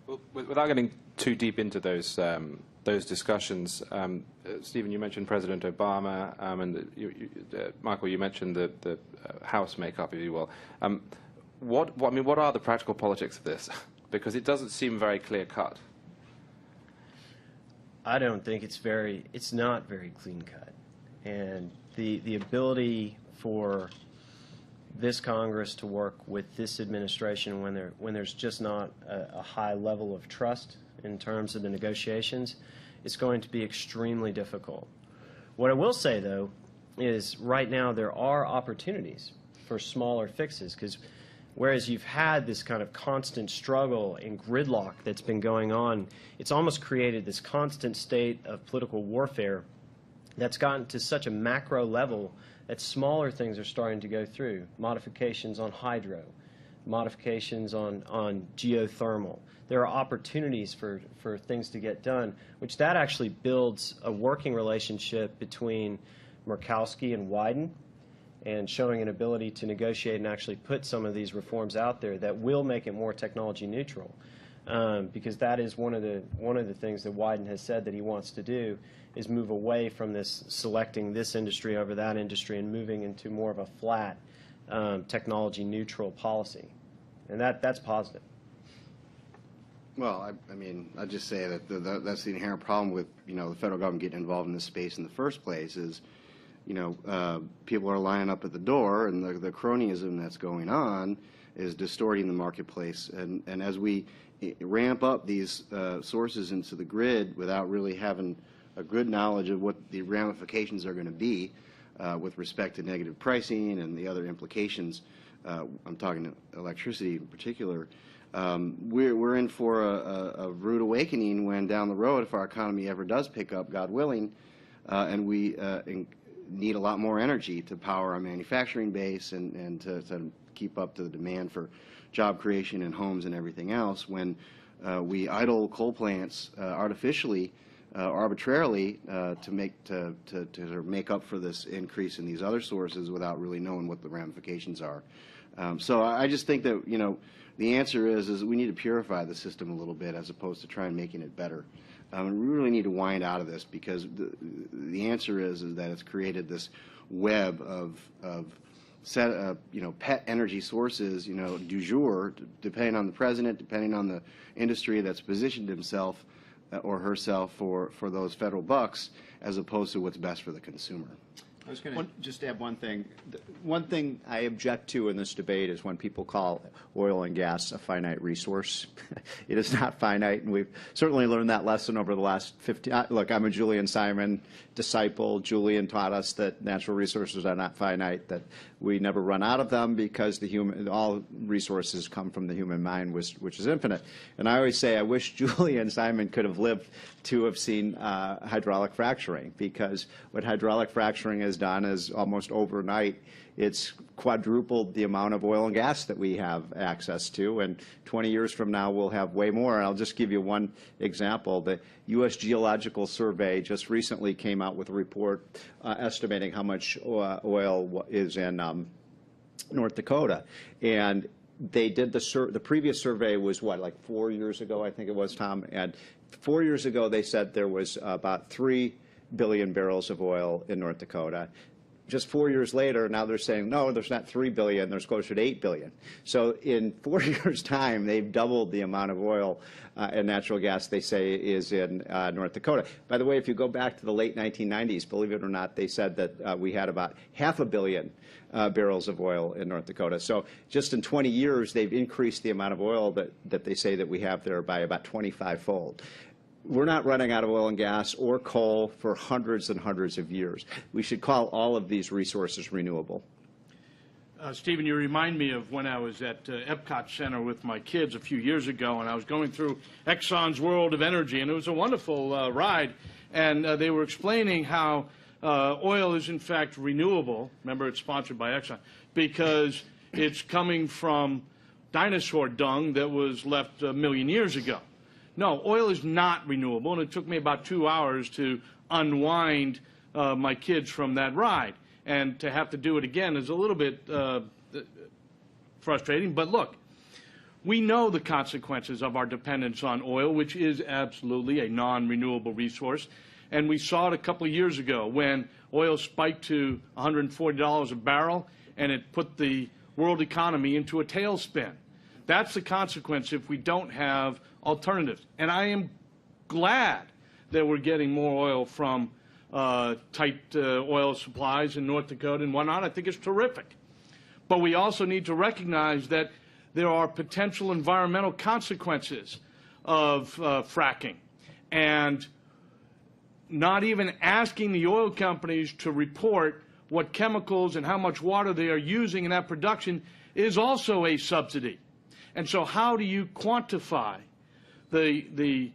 Well, without getting too deep into those discussions, Stephen, you mentioned President Obama, and Michael, you mentioned the House makeup, if you will. What are the practical politics of this? Because it doesn't seem very clear-cut. I don't think it's not very clean-cut. And the ability for this Congress to work with this administration when there's just not a high level of trust in terms of the negotiations, it's going to be extremely difficult. What I will say, though, is right now there are opportunities for smaller fixes, because whereas you've had this kind of constant struggle and gridlock that's been going on, it's almost created this constant state of political warfare that's gotten to such a macro level that smaller things are starting to go through. Modifications on hydro, modifications on geothermal. There are opportunities for things to get done, which that actually builds a working relationship between Murkowski and Wyden, and showing an ability to negotiate and actually put some of these reforms out there that will make it more technology neutral. Because that is one of the things that Wyden has said that he wants to do, is move away from this selecting this industry over that industry and moving into more of a flat technology neutral policy. And that's positive. Well, I mean, I'd just say that that's the inherent problem with, the federal government getting involved in this space in the first place is, people are lining up at the door, and the cronyism that's going on is distorting the marketplace. And as we ramp up these sources into the grid without really having a good knowledge of what the ramifications are going to be with respect to negative pricing and the other implications, I'm talking electricity in particular, we're in for a rude awakening when down the road, if our economy ever does pick up, God willing, and we need a lot more energy to power our manufacturing base and to keep up to the demand for job creation in homes and everything else, when we idle coal plants artificially, arbitrarily, to make up for this increase in these other sources without really knowing what the ramifications are. So I just think that the answer is we need to purify the system a little bit as opposed to try and making it better. We really need to wind out of this, because the answer is that it's created this web of pet energy sources, du jour, depending on the president, depending on the industry that's positioned himself or herself for those federal bucks, as opposed to what's best for the consumer. I was going to just add one thing. One thing I object to in this debate is when people call oil and gas a finite resource. It is not finite, and we've certainly learned that lesson over the last 50. Look, I'm a Julian Simon disciple. Julian taught us that natural resources are not finite, that we never run out of them because all resources come from the human mind, which is infinite. And I always say I wish Julian Simon could have lived to have seen hydraulic fracturing, because what hydraulic fracturing has done is almost overnight it's quadrupled the amount of oil and gas that we have access to, and 20 years from now we'll have way more. And I'll just give you one example. The U.S. Geological Survey just recently came out with a report estimating how much oil is in North Dakota, and they did the previous survey was what, like 4 years ago, I think it was, Tom, and 4 years ago they said there was about 3 billion barrels of oil in North Dakota. Just 4 years later, now they're saying, no, there's not 3 billion, there's closer to 8 billion. So in 4 years' time, they've doubled the amount of oil and natural gas, they say, is in North Dakota. By the way, if you go back to the late 1990s, believe it or not, they said that we had about 500 million barrels of oil in North Dakota. So just in 20 years, they've increased the amount of oil that they say that we have there by about 25-fold. We're not running out of oil and gas or coal for hundreds and hundreds of years. We should call all of these resources renewable. Stephen, you remind me of when I was at Epcot Center with my kids a few years ago, and I was going through Exxon's World of Energy, and it was a wonderful ride. And they were explaining how oil is, in fact, renewable. Remember, it's sponsored by Exxon, because it's coming from dinosaur dung that was left a million years ago. No, oil is not renewable, and it took me about 2 hours to unwind my kids from that ride. And to have to do it again is a little bit frustrating. But look, We know the consequences of our dependence on oil, which is absolutely a non-renewable resource. And we saw it a couple of years ago when oil spiked to $140 a barrel, and it put the world economy into a tailspin. That's the consequence if we don't have alternatives. And I am glad that we're getting more oil from tight oil supplies in North Dakota and whatnot. I think it's terrific. But we also need to recognize that there are potential environmental consequences of fracking. And not even asking the oil companies to report what chemicals and how much water they are using in that production is also a subsidy. And so how do you quantify the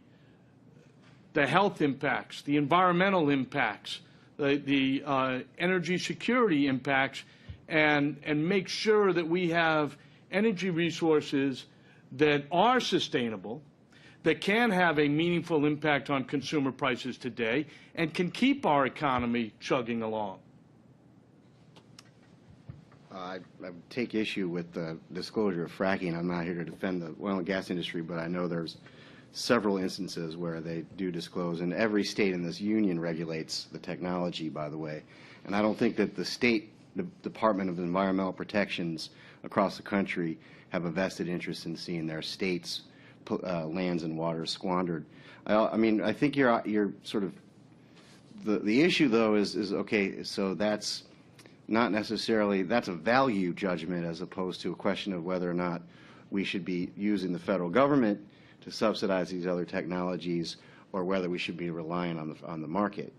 health impacts, the environmental impacts, the energy security impacts, and make sure that we have energy resources that are sustainable, that can have a meaningful impact on consumer prices today, and can keep our economy chugging along? I take issue with the disclosure of fracking. I'm not here to defend the oil and gas industry, but I know there's several instances where they do disclose, and every state in this union regulates the technology, by the way. And I don't think that the Department of Environmental Protections across the country have a vested interest in seeing their states' lands and waters squandered. I mean, I think you're sort of the issue though is okay. So that's not necessarily, that's a value judgment as opposed to a question of whether or not we should be using the federal government to subsidize these other technologies, or whether we should be relying on the market.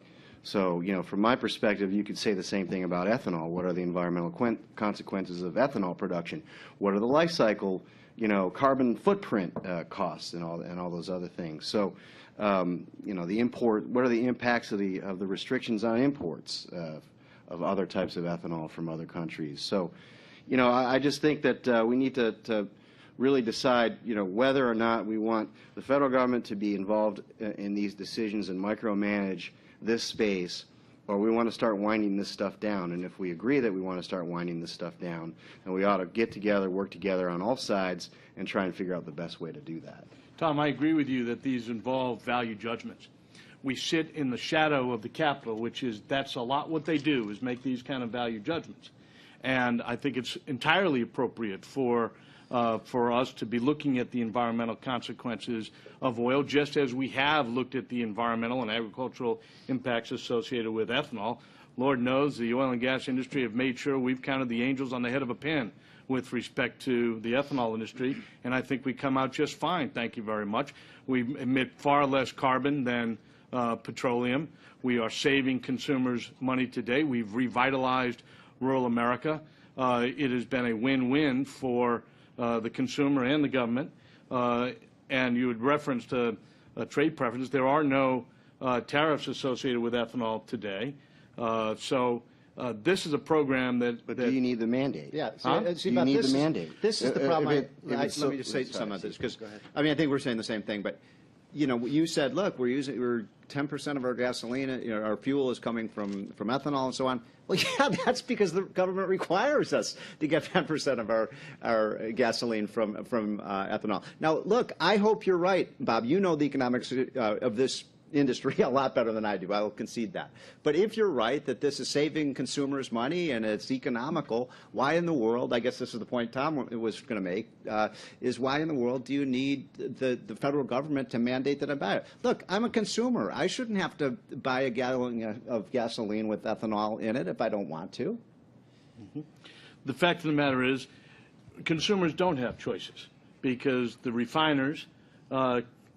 So, you know, from my perspective, you could say the same thing about ethanol. What are the environmental consequences of ethanol production? What are the life cycle, you know, carbon footprint costs and all those other things? So, you know, what are the impacts of the restrictions on imports of other types of ethanol from other countries? So, you know, I just think that we need to really decide, you know, whether or not we want the federal government to be involved in these decisions and micromanage this space, or we want to start winding this stuff down. And if we agree that we want to start winding this stuff down, then we ought to get together, work together on all sides, and try and figure out the best way to do that. Tom, I agree with you that these involve value judgments. We sit in the shadow of the Capitol, that's a lot what they do, is make these kind of value judgments. And I think it's entirely appropriate for us to be looking at the environmental consequences of oil, just as we have looked at the environmental and agricultural impacts associated with ethanol. Lord knows the oil and gas industry have made sure we've counted the angels on the head of a pin with respect to the ethanol industry, and I think we come out just fine, thank you very much. We emit far less carbon than petroleum. We are saving consumers money today. We've revitalized rural America. It has been a win-win for the consumer and the government. And you had referenced trade preferences. There are no tariffs associated with ethanol today. So this is a program that... But do you need the mandate? Yeah. Do you need the mandate? This is the problem. Let me just say some of this, because I mean, I think we're saying the same thing, but you know, you said, look, we're 10% of our gasoline, you know, our fuel is coming from ethanol and so on. Well, yeah, that's because the government requires us to get 10% of our gasoline from ethanol. Now, look, I hope you're right, Bob. You know the economics of this industry a lot better than I do. I will concede that. But if you're right that this is saving consumers money and it's economical, why in the world, I guess this is the point Tom was going to make, is why in the world do you need the federal government to mandate that I buy it? Look, I'm a consumer. I shouldn't have to buy a gallon of gasoline with ethanol in it if I don't want to. Mm-hmm. The fact of the matter is consumers don't have choices because the refiners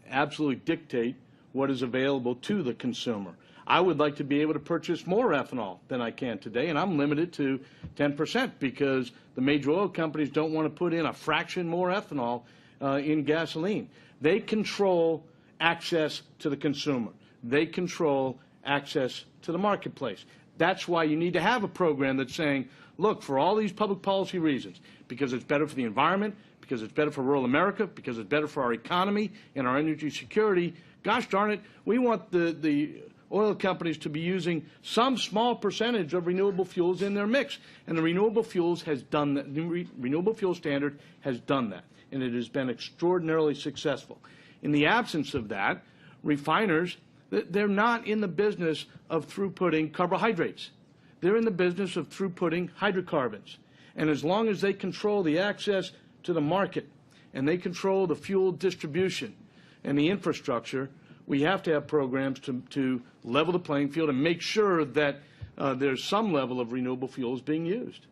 absolutely dictate what is available to the consumer. I would like to be able to purchase more ethanol than I can today, and I'm limited to 10% because the major oil companies don't want to put in a fraction more ethanol in gasoline. They control access to the consumer. They control access to the marketplace. That's why you need to have a program that's saying, look, for all these public policy reasons, because it's better for the environment, because it's better for rural America, because it's better for our economy and our energy security, gosh darn it, we want the oil companies to be using some small percentage of renewable fuels in their mix. And the renewable fuels has done that. The renewable fuel standard has done that. and it has been extraordinarily successful. In the absence of that, refiners, they're not in the business of throughputing carbohydrates. They're in the business of throughputing hydrocarbons. And as long as they control the access to the market and they control the fuel distribution and the infrastructure, we have to have programs to level the playing field and make sure that there's some level of renewable fuels being used.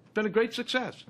It's been a great success.